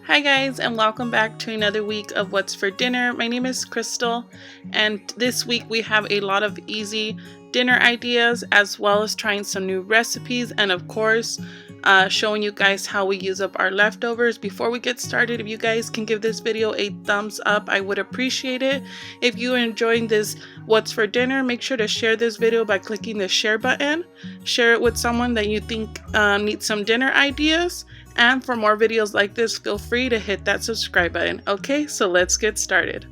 Hi guys, and welcome back to another week of What's for Dinner. My name is Crystal, and this week we have a lot of easy dinner ideas as well as trying some new recipes, and of course showing you guys how we use up our leftovers. Before we get started, if you guys can give this video a thumbs up, I would appreciate it. If you are enjoying this What's for Dinner, make sure to share this video by clicking the share button. Share it with someone that you think needs some dinner ideas. And for more videos like this, feel free to hit that subscribe button. Okay, so let's get started.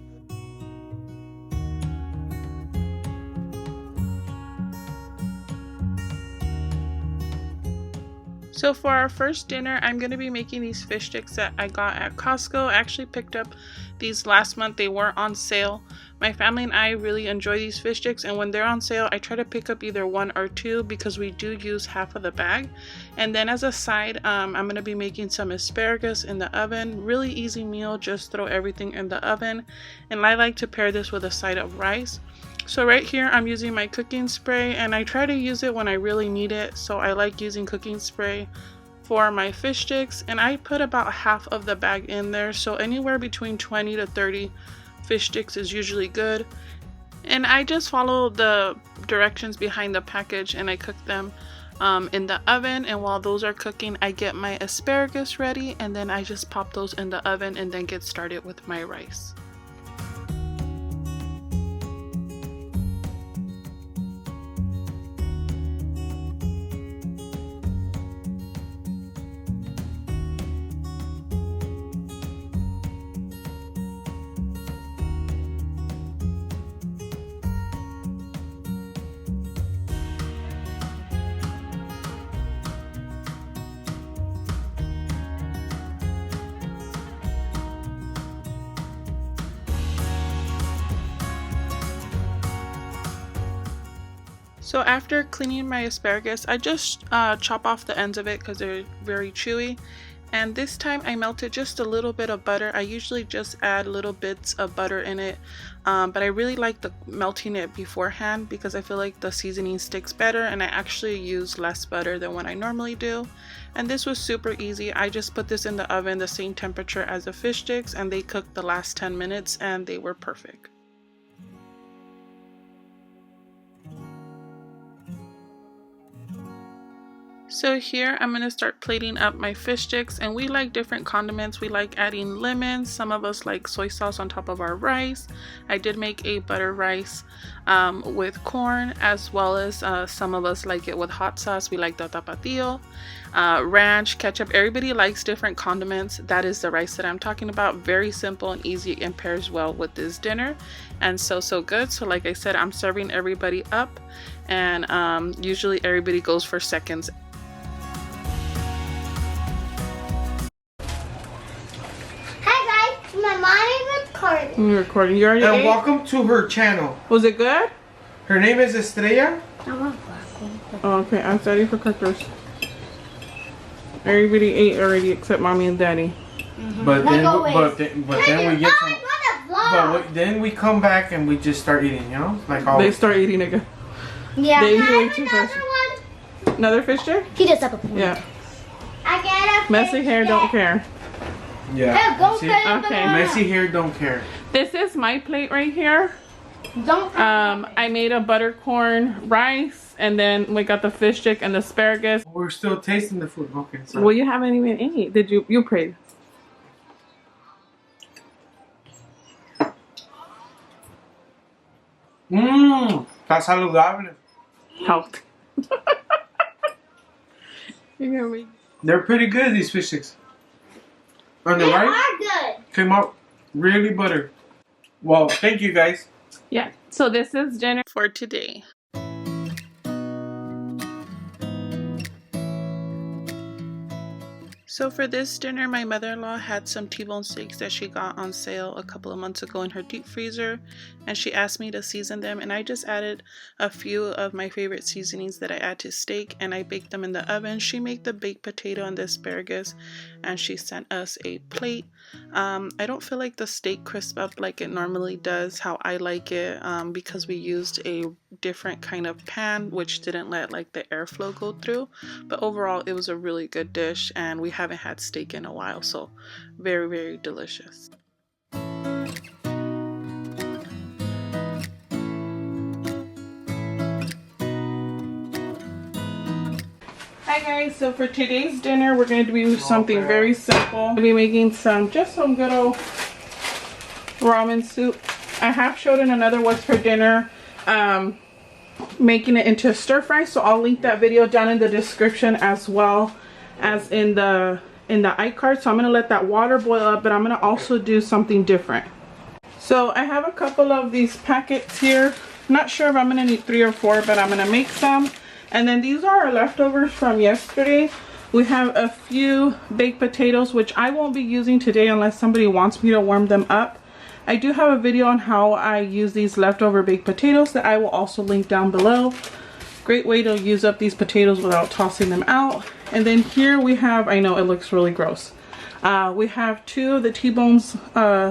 So for our first dinner, I'm going to be making these fish sticks that I got at Costco. I actually picked up these last month. They were on sale. My family and I really enjoy these fish sticks, and when they're on sale, I try to pick up either one or two because we do use half of the bag. And then as a side, I'm going to be making some asparagus in the oven. Really easy meal, just throw everything in the oven. And I like to pair this with a side of rice. So right here I'm using my cooking spray, and I try to use it when I really need it. So I like using cooking spray for my fish sticks, and I put about half of the bag in there. So anywhere between 20 to 30 fish sticks is usually good. And I just follow the directions behind the package and I cook them in the oven. And while those are cooking, I get my asparagus ready, and then I just pop those in the oven and then get started with my rice. So after cleaning my asparagus, I just chop off the ends of it because they're very chewy. And this time I melted just a little bit of butter. I usually just add little bits of butter in it, but I really like melting it beforehand because I feel like the seasoning sticks better, and I actually use less butter than what I normally do. And this was super easy. I just put this in the oven the same temperature as the fish sticks, and they cooked the last 10 minutes and they were perfect. So here I'm going to start plating up my fish sticks, and we like different condiments. We like adding lemon. Some of us like soy sauce on top of our rice. I did make a butter rice with corn, as well as some of us like it with hot sauce. We like the tapatio, ranch, ketchup. Everybody likes different condiments. That is the rice that I'm talking about. Very simple and easy, and pairs well with this dinner, and so good. So like I said, I'm serving everybody up, and usually everybody goes for seconds. My mom is recording. You're recording. You already ate? Welcome to her channel. Was it good? Her name is Estrella. I want black one. Oh, okay, I'm ready for crackers. Everybody ate already except mommy and daddy. But then we come back and we just start eating, you know? Like always. They start eating again. Yeah. They Can I eat have too another fast. one? Another fish stick? He does have a Yeah. I get a Messy fish hair, stick. don't care. Yeah. Don't See, care. Okay. messy hair don't care. This is my plate right here. Don't. I made a buttercorn rice, and then we got the fish stick and the asparagus. We're still tasting the food. Okay. So. Well, you haven't even ate. Did you? You prayed. Está saludable. Health. You're gonna make. They're pretty good, these fish sticks. And the They rice are good. came out really butter. Well, thank you guys. Yeah. So this is dinner for today. So for this dinner, my mother-in-law had some T-bone steaks that she got on sale a couple of months ago in her deep freezer, and she asked me to season them, and I just added a few of my favorite seasonings that I add to steak, and I baked them in the oven. She made the baked potato and the asparagus, and she sent us a plate. I don't feel like the steak crisp up like it normally does how I like it, because we used a different kind of pan which didn't let like the airflow go through, but overall it was a really good dish, and we have haven't had steak in a while. So very, very delicious. Hi guys, so for today's dinner we're going to be something very simple. I'll be making some good old ramen soup. I have showed in another what's for dinner making it into a stir fry, so I'll link that video down in the description as well as in the iCard. So I'm going to let that water boil up, but I'm going to also do something different. So I have a couple of these packets here. Not sure if I'm going to need 3 or 4, but I'm going to make some. And then these are our leftovers from yesterday. We have a few baked potatoes, which I won't be using today unless somebody wants me to warm them up. I do have a video on how I use these leftover baked potatoes that I will also link down below. Great way to use up these potatoes without tossing them out. And then here we have, I know it looks really gross. We have 2 of the T-bones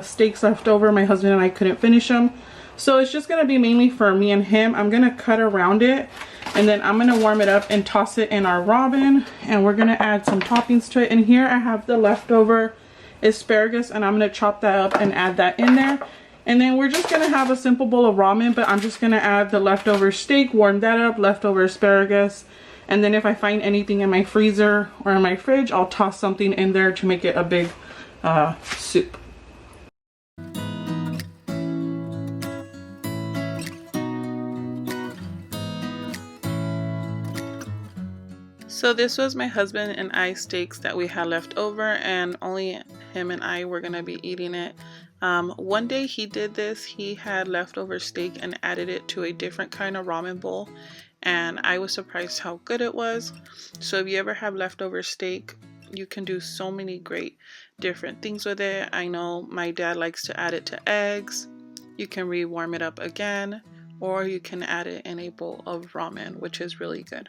steaks left over. My husband and I couldn't finish them. So it's just going to be mainly for me and him. I'm going to cut around it. And then I'm going to warm it up and toss it in our ramen. And we're going to add some toppings to it. And here I have the leftover asparagus. And I'm going to chop that up and add that in there. And then we're just going to have a simple bowl of ramen. But I'm just going to add the leftover steak, warm that up, leftover asparagus. And then if I find anything in my freezer or in my fridge, I'll toss something in there to make it a big soup. So this was my husband and I steaks that we had left over, and only him and I were gonna be eating it. One day he did this. He had leftover steak and added it to a different kind of ramen bowl, and I was surprised how good it was. So if you ever have leftover steak, you can do so many great different things with it. I know my dad likes to add it to eggs. You can re-warm it up again, or you can add it in a bowl of ramen, which is really good.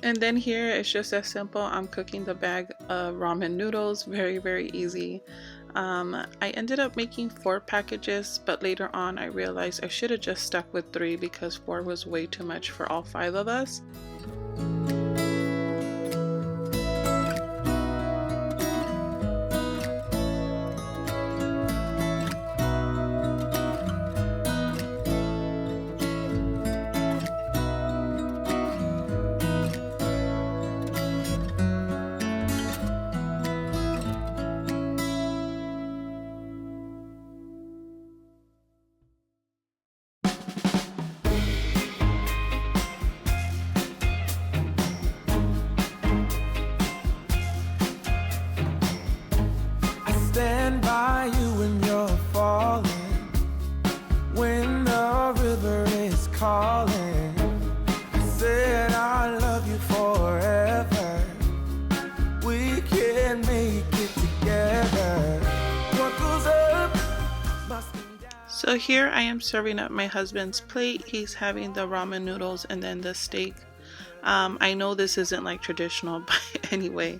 And then here it's just as simple. I'm cooking the bag of ramen noodles. Very, very easy. I ended up making 4 packages, but later on I realized I should have just stuck with 3 because 4 was way too much for all 5 of us. Stand by you when you're falling, when the river is calling. I said I love you forever. We can make it together. What goes up must come down. So here I am serving up my husband's plate. He's having the ramen noodles and then the steak. I know this isn't like traditional, but anyway,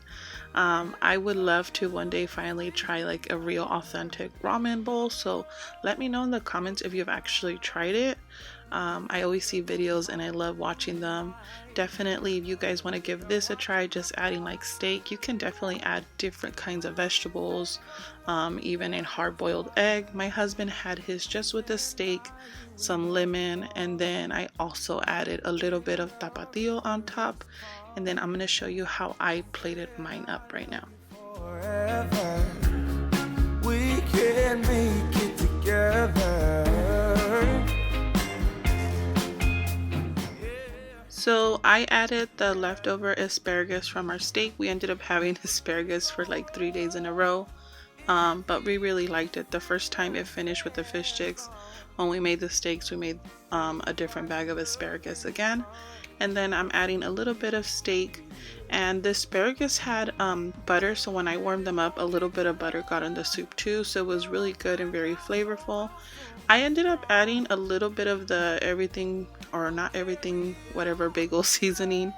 I would love to one day finally try like a real authentic ramen bowl. So let me know in the comments if you've actually tried it. I always see videos and I love watching them. Definitely, if you guys want to give this a try, just adding like steak, you can definitely add different kinds of vegetables, even a hard-boiled egg. My husband had his just with the steak, some lemon, and then I also added a little bit of tapatio on top. And then I'm going to show you how I plated mine up right now. Forever. We can make it together. So I added the leftover asparagus from our steak. We ended up having asparagus for like 3 days in a row. But we really liked it. The first time it finished with the fish sticks, when we made the steaks, we made a different bag of asparagus again. And then I'm adding a little bit of steak, and the asparagus had butter, so when I warmed them up, a little bit of butter got in the soup too, so it was really good and very flavorful. I ended up adding a little bit of the everything, or not everything, whatever bagel seasoning.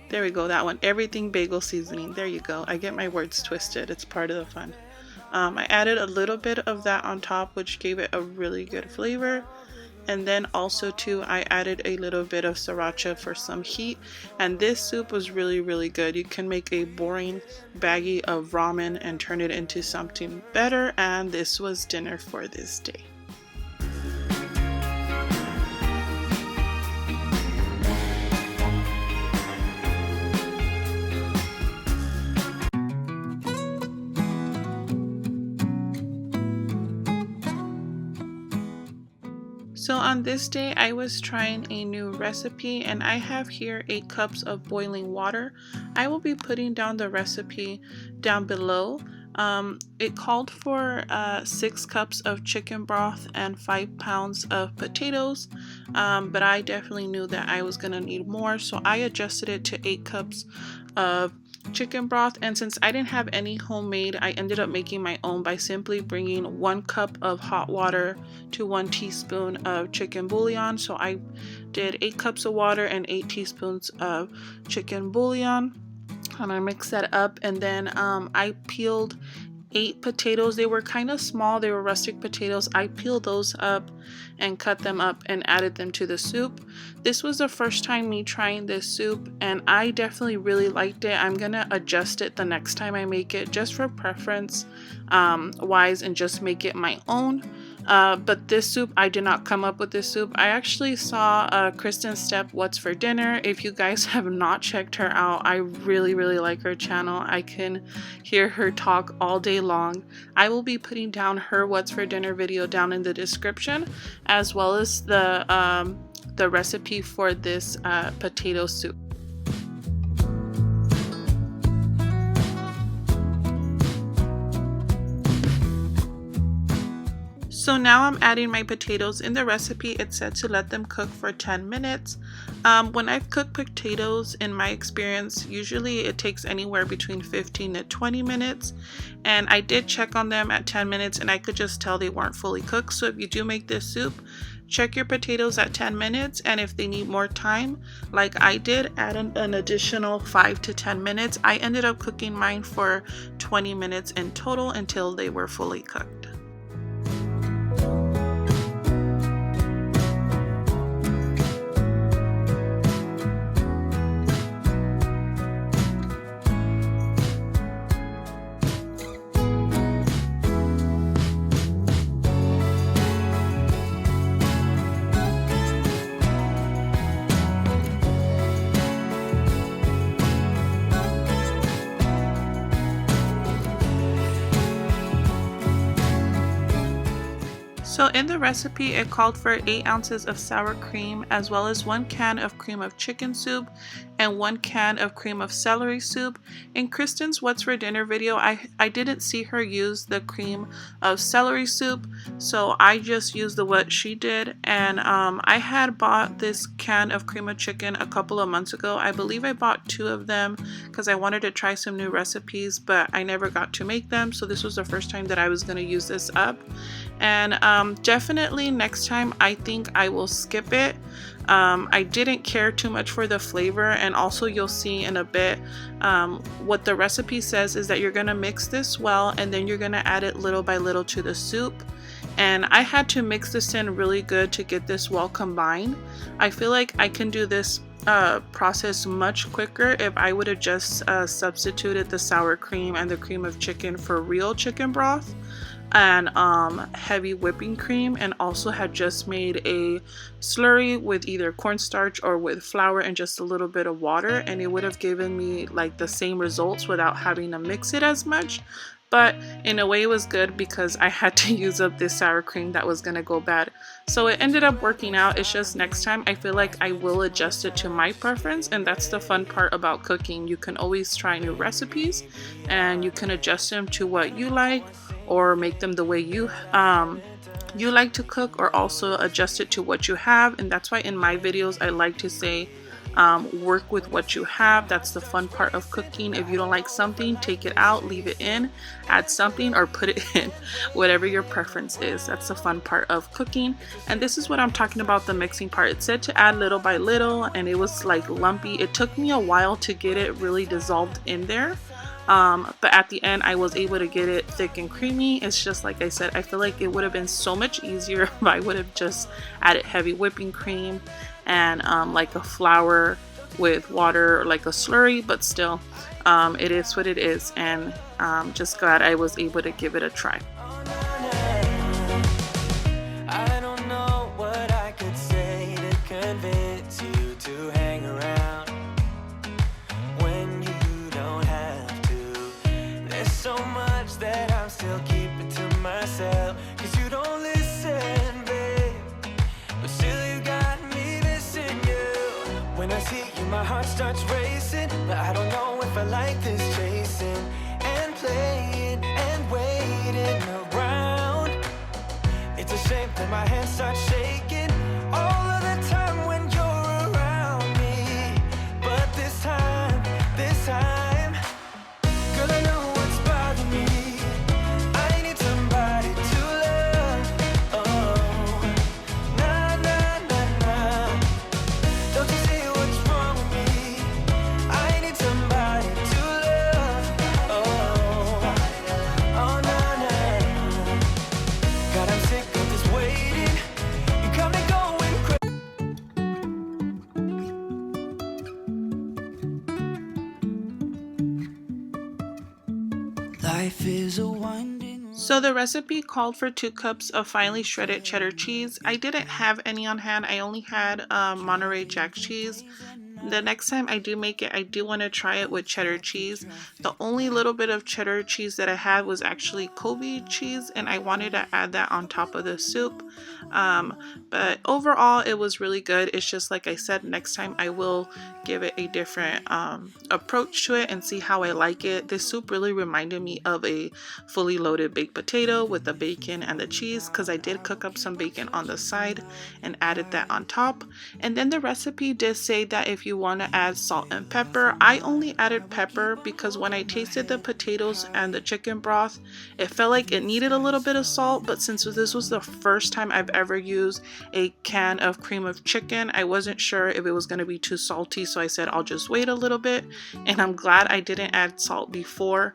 There we go, that one, everything bagel seasoning. There you go. I get my words twisted. It's part of the fun. I added a little bit of that on top, which gave it a really good flavor. And then also too, I added a little bit of sriracha for some heat. And this soup was really, really good. You can make a boring baggie of ramen and turn it into something better. And this was dinner for this day. So on this day, I was trying a new recipe, and I have here 8 cups of boiling water. I will be putting down the recipe down below. It called for 6 cups of chicken broth and 5 pounds of potatoes, but I definitely knew that I was gonna need more, so I adjusted it to 8 cups of chicken broth. And since I didn't have any homemade, I ended up making my own by simply bringing 1 cup of hot water to 1 teaspoon of chicken bouillon. So I did 8 cups of water and 8 teaspoons of chicken bouillon, and I mixed that up. And then I peeled 8 potatoes. They were kind of small, they were rustic potatoes. I peeled those up and cut them up and added them to the soup. This was the first time me trying this soup, and I definitely really liked it. I'm gonna adjust it the next time I make it, just for preference wise, and just make it my own. But this soup, I did not come up with this soup. I actually saw Kristen Step What's for Dinner. If you guys have not checked her out, I really, really like her channel. I can hear her talk all day long. I will be putting down her What's for Dinner video down in the description, as well as the recipe for this potato soup. So now I'm adding my potatoes. In the recipe, it said to let them cook for 10 minutes. When I've cooked potatoes, in my experience, usually it takes anywhere between 15 to 20 minutes. And I did check on them at 10 minutes, and I could just tell they weren't fully cooked. So if you do make this soup, check your potatoes at 10 minutes. And if they need more time, like I did, add an additional 5 to 10 minutes. I ended up cooking mine for 20 minutes in total until they were fully cooked. So in the recipe, it called for 8 ounces of sour cream, as well as 1 can of cream of chicken soup and 1 can of cream of celery soup. In Kristen's What's for Dinner video, I didn't see her use the cream of celery soup, so I just used what she did. And I had bought this can of cream of chicken a couple of months ago. I believe I bought 2 of them because I wanted to try some new recipes, but I never got to make them, so this was the first time that I was going to use this up. And definitely next time I think I will skip it. I didn't care too much for the flavor, and also you'll see in a bit what the recipe says is that you're gonna mix this well, and then you're gonna add it little by little to the soup. And I had to mix this in really good to get this well combined. I feel like I can do this process much quicker if I would have just substituted the sour cream and the cream of chicken for real chicken broth and heavy whipping cream, and also had just made a slurry with either cornstarch or with flour and just a little bit of water, and it would have given me like the same results without having to mix it as much. but in a way it was good because I had to use up this sour cream that was gonna go bad. So it ended up working out. It's just next time I feel like I will adjust it to my preference, and that's the fun part about cooking. You can always try new recipes and you can adjust them to what you like, or make them the way you like to cook, or also adjust it to what you have. And that's why in my videos I like to say work with what you have. That's the fun part of cooking. If you don't like something, take it out, leave it in, add something, or put it in, whatever your preference is. That's the fun part of cooking. And this is what I'm talking about, the mixing part. It said to add little by little, and it was like lumpy. It took me a while to get it really dissolved in there. But at the end I was able to get it thick and creamy. It's just like I said, I feel like it would have been so much easier if I would have just added heavy whipping cream and like a flour with water, or like a slurry. But still, it is what it is, and just glad I was able to give it a try. I don't know what I could say to convince you to hang around when you don't have to. There's so much that I'm still keeping to myself, 'cause you don't listen, babe, but still you got me missing you. When I see you, my heart starts racing, but I don't know if I like this chasing and playing and waiting around. It's a shame that my hands start shaking all of the time when you're around me. But this time, girl, I know what's bothering me. I need somebody to love. Oh, nah, nah, nah, nah. Don't you see what's wrong with me? I need somebody to love. Oh, oh, nah, nah. God, I'm sick of this waiting. You got me going crazy. Life is a winding. So the recipe called for 2 cups of finely shredded cheddar cheese. I didn't have any on hand. I only had Monterey Jack cheese. The next time I do make it, I do want to try it with cheddar cheese. The only little bit of cheddar cheese that I had was actually Cloves cheese, and I wanted to add that on top of the soup. But overall it was really good. It's just like I said, next time I will give it a different approach to it and see how I like it. This soup really reminded me of a fully loaded baked potato with the bacon and the cheese, because I did cook up some bacon on the side and added that on top. And then the recipe did say that if you want to add salt and pepper, I only added pepper because when I tasted the potatoes and the chicken broth, it felt like it needed a little bit of salt. But since this was the first time I've ever used a can of cream of chicken, I wasn't sure if it was going to be too salty, so I said I'll just wait a little bit. And I'm glad I didn't add salt before,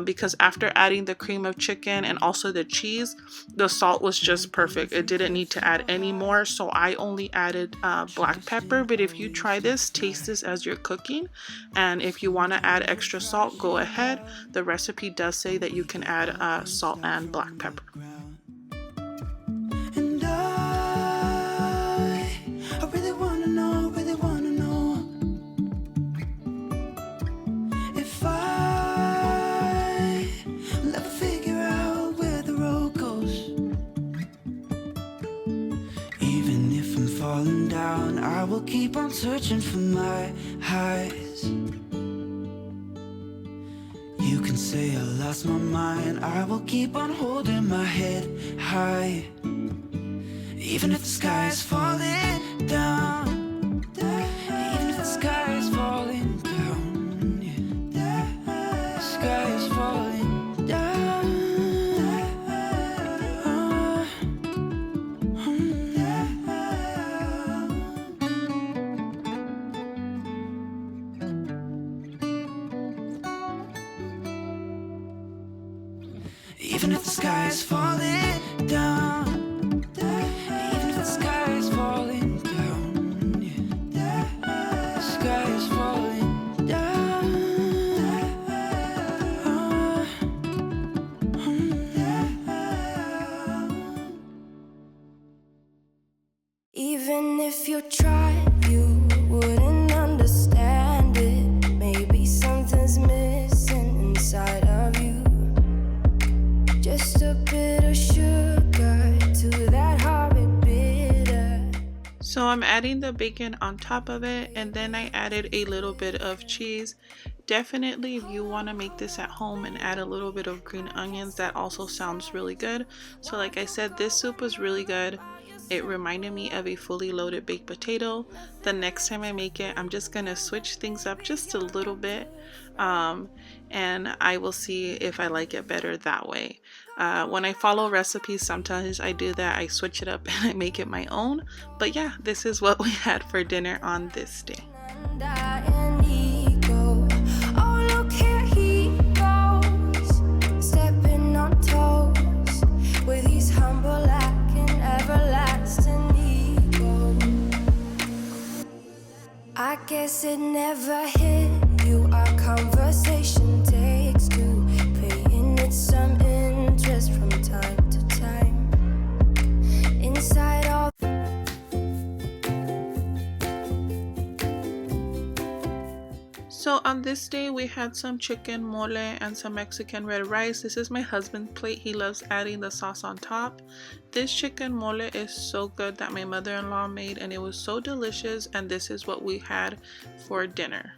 because after adding the cream of chicken and also the cheese, the salt was just perfect. It didn't need to add any more, so I only added black pepper. But if you try this, taste this as you're cooking, and if you want to add extra salt, go ahead. The recipe does say that you can add salt and black pepper. And I really wanna know if I will ever figure out where the road goes. Even if I'm falling down, I will keep on searching for my highs. You can say I lost my mind, I will keep on holding my head high. Even if the sky is falling down, even if the sky is falling down, yeah. The sky is falling down. Even if the sky is falling down, even if the sky is falling down, yeah. The sky is falling down. Even if you tried, you wouldn't understand it. Maybe something's missing inside of you. putting the bacon on top of it, and then I added a little bit of cheese. Definitely, if you want to make this at home and add a little bit of green onions, that also sounds really good. So like I said, this soup was really good. It reminded me of a fully loaded baked potato. The next time I make it, I'm just gonna switch things up just a little bit, and I will see if I like it better that way. When I follow recipes, sometimes I do that. I switch it up and I make it my own. But yeah, this is what we had for dinner on this day. I guess it never hit you. Our conversation takes two, paying it some interest from time to time. Inside all. So on this day, we had some chicken mole and some Mexican red rice. This is my husband's plate. He loves adding the sauce on top. This chicken mole is so good that my mother-in-law made, and it was so delicious, and this is what we had for dinner.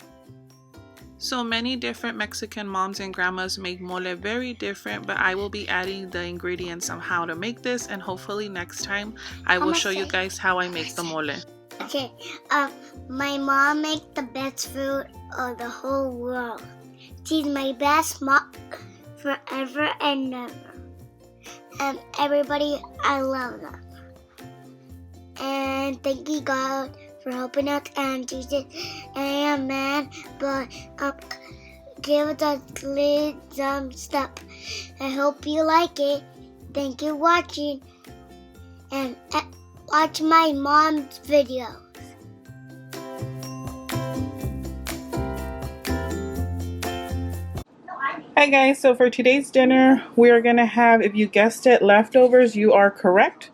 So many different Mexican moms and grandmas make mole very different, but I will be adding the ingredients on how to make this, and hopefully next time I will show you guys how I make the mole. Okay, my mom makes the best food of the whole world. She's my best mom forever and ever. And everybody, I love them. And thank you God for helping us and Jesus. Amen. But give it a little thumbs up. I hope you like it. Thank you for watching. And watch my mom's videos. Hi guys, so for today's dinner, we are going to have, if you guessed it, leftovers. You are correct.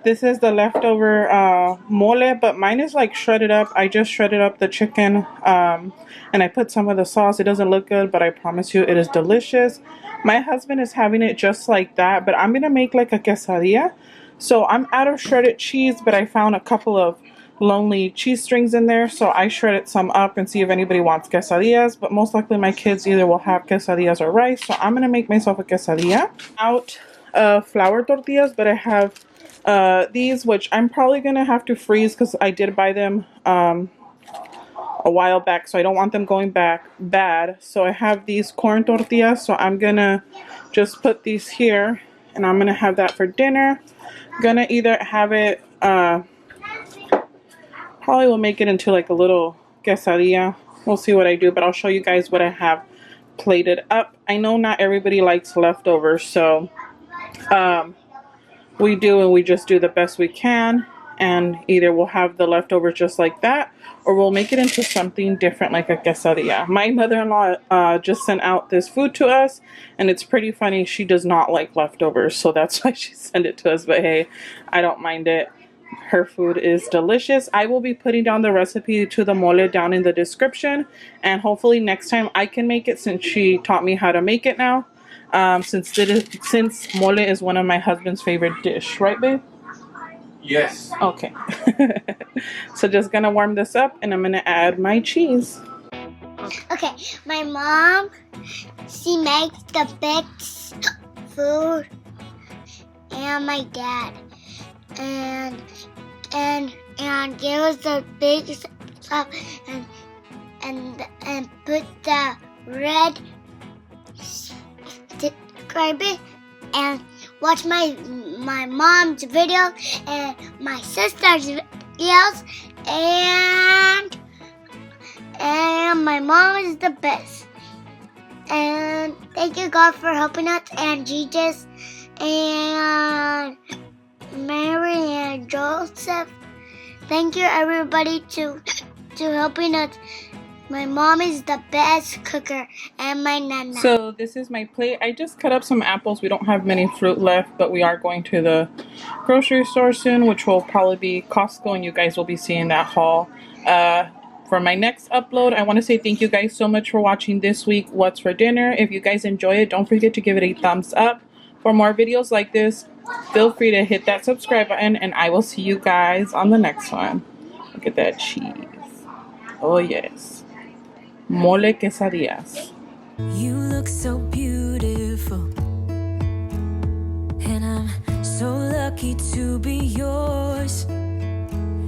This is the leftover mole, but mine is like shredded up. I just shredded up the chicken and I put some of the sauce. It doesn't look good, but I promise you it is delicious. My husband is having it just like that, but I'm going to make like a quesadilla. So I'm out of shredded cheese, but I found a couple of lonely cheese strings in there, so I shredded some up and see if anybody wants quesadillas, but most likely my kids either will have quesadillas or rice, so I'm gonna make myself a quesadilla out of flour tortillas. But I have these, which I'm probably gonna have to freeze because I did buy them a while back, so I don't want them going back bad. So I have these corn tortillas, so I'm gonna just put these here and I'm gonna have that for dinner. Gonna either have it probably will make it into like a little quesadilla. We'll see what I do, but I'll show you guys what I have plated up. I know not everybody likes leftovers, so we do, and we just do the best we can, and either we'll have the leftovers just like that, or we'll make it into something different like a quesadilla. My mother-in-law just sent out this food to us, and it's pretty funny. She does not like leftovers, so that's why she sent it to us, but hey, I don't mind it. Her food is delicious. I will be putting down the recipe to the mole down in the description, and hopefully next time I can make it, since she taught me how to make it now, since mole is one of my husband's favorite dish, right babe? Yes. Okay. So just gonna warm this up and I'm gonna add my cheese. Okay, my mom, she makes the best food, and my dad. And give us the big stuff and put the red subscribe it and watch my mom's video and my sister's videos, and my mom is the best. And thank you God for helping us, and Jesus and Mary and Joseph. Thank you everybody to helping us. My mom is the best cooker, and my nana. So this is my plate. I just cut up some apples. We don't have many fruit left, but we are going to the grocery store soon, which will probably be Costco, and you guys will be seeing that haul. For my next upload, I want to say thank you guys so much for watching this week What's for Dinner. If you guys enjoy it, don't forget to give it a thumbs up. For more videos like this, feel free to hit that subscribe button, and I will see you guys on the next one. Look at that cheese. Oh yes. Mole quesadillas. You look so beautiful, and I'm so lucky to be yours.